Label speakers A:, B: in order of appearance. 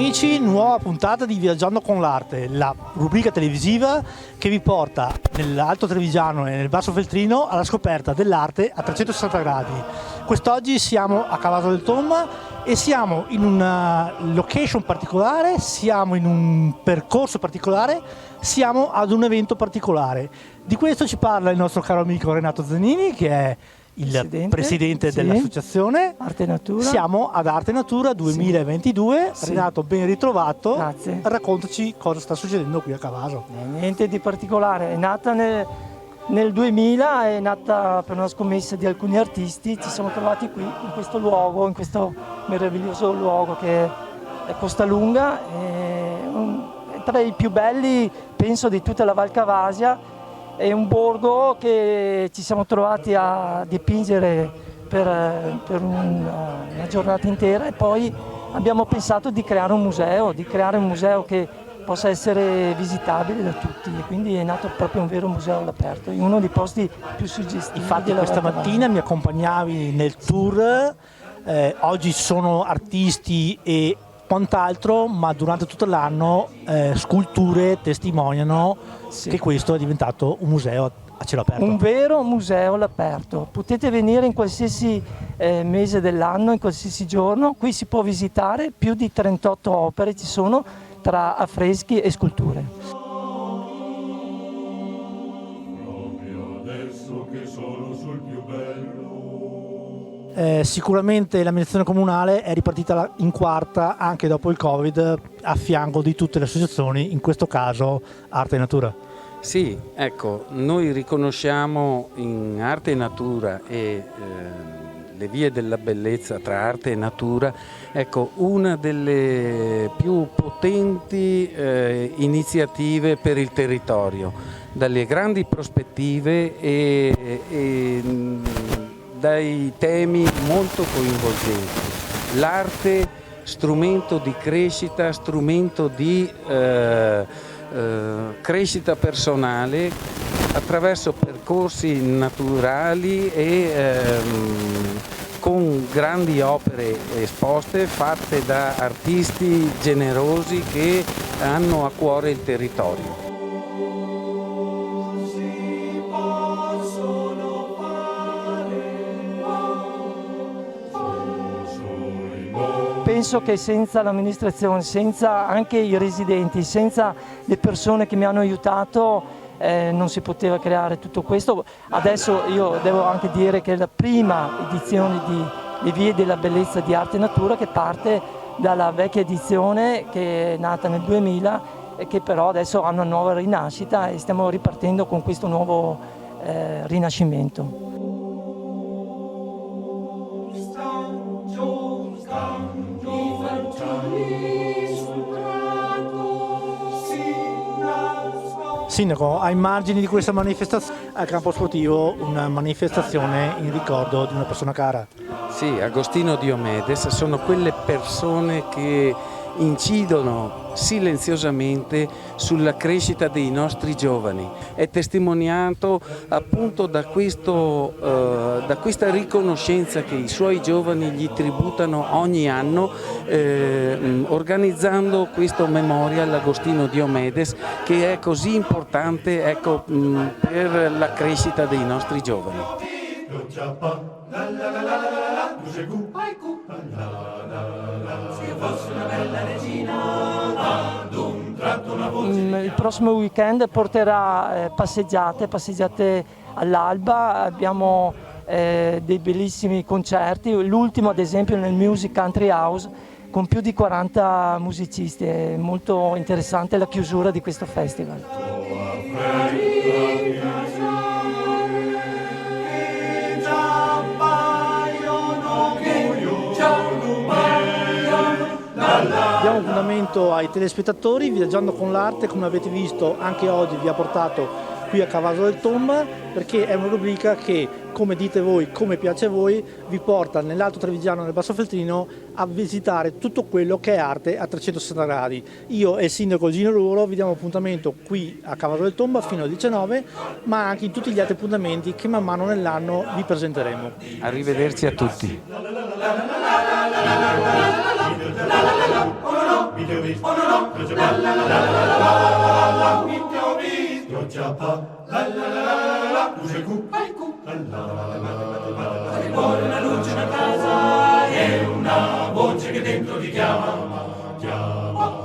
A: amici, nuova puntata di Viaggiando con l'Arte, la rubrica televisiva che vi porta nell'Alto Trevigiano e nel Basso Feltrino alla scoperta dell'arte a 360 gradi. Quest'oggi siamo a Cavaso del Tomba e siamo in una location particolare, siamo in un percorso particolare, siamo ad un evento particolare. Di questo ci parla il nostro caro amico Renato Zanini, che è il presidente dell'associazione
B: Arte Natura.
A: Siamo ad Arte Natura 2022.
B: Sì.
A: Renato, ben ritrovato.
B: Grazie.
A: Raccontaci cosa sta succedendo qui a Cavaso.
B: Niente di particolare, è nata nel 2000, è nata per una scommessa di alcuni artisti. Ci siamo trovati qui in questo luogo, in questo meraviglioso luogo che è Costa Lunga, è tra i più belli, penso, di tutta la Val Cavasia. È un borgo che ci siamo trovati a dipingere per una giornata intera e poi abbiamo pensato di creare un museo che possa essere visitabile da tutti, e quindi è nato proprio un vero museo all'aperto, in uno dei posti più suggestivi.
A: Infatti questa mattina mi accompagnavi nel tour, oggi sono artisti e quant'altro, ma durante tutto l'anno sculture testimoniano che questo è diventato un museo a cielo aperto.
B: Un vero museo all'aperto. Potete venire in qualsiasi mese dell'anno, in qualsiasi giorno. Qui si può visitare, più di 38 opere ci sono tra affreschi e sculture.
C: Proprio adesso che sono sul più bello.
A: Sicuramente l'amministrazione comunale è ripartita in quarta anche dopo il Covid, a fianco di tutte le associazioni, in questo caso Arte e Natura.
D: Sì, ecco, noi riconosciamo in Arte e Natura e le vie della bellezza tra arte e natura, ecco, una delle più potenti iniziative per il territorio, dalle grandi prospettive e dai temi molto coinvolgenti. L'arte, strumento di crescita, strumento di crescita personale attraverso percorsi naturali e con grandi opere esposte fatte da artisti generosi che hanno a cuore il territorio.
B: Penso che senza l'amministrazione, senza anche i residenti, senza le persone che mi hanno aiutato non si poteva creare tutto questo. Adesso io devo anche dire che è la prima edizione di Le Vie della Bellezza di Arte e Natura, che parte dalla vecchia edizione che è nata nel 2000 e che però adesso ha una nuova rinascita e stiamo ripartendo con questo nuovo rinascimento.
A: Sindaco, ai margini di questa manifestazione al campo sportivo, una manifestazione in ricordo di una persona cara.
D: Sì, Agostino Diomedes sono quelle persone che incidono silenziosamente sulla crescita dei nostri giovani. È testimoniato appunto da questa riconoscenza che i suoi giovani gli tributano ogni anno, organizzando questo memorial Agostino Diomedes, che è così importante, ecco, per la crescita dei nostri giovani.
B: Il prossimo weekend porterà passeggiate all'alba, abbiamo dei bellissimi concerti, l'ultimo ad esempio nel Music Country House con più di 40 musicisti, è molto interessante la chiusura di questo festival.
A: Diamo appuntamento ai telespettatori. Viaggiando con l'arte, come avete visto anche oggi vi ha portato qui a Cavaso del Tomba, perché è una rubrica che, come dite voi, come piace a voi, vi porta nell'Alto Trevigiano e nel Basso Feltrino a visitare tutto quello che è arte a 360 gradi. Io e il sindaco Gino Ruro vi diamo appuntamento qui a Cavaso del Tomba fino alle 19, ma anche in tutti gli altri appuntamenti che man mano nell'anno vi presenteremo.
D: Arrivederci a tutti.
C: ti ho visto, oh no no, io già la la la la la la la, qui ti ho visto, io già pa, la la la la la, tu sei cu, vai cu, la la la la la la, che vuole una luce, una casa e una voce che dentro ti chiama, chiama.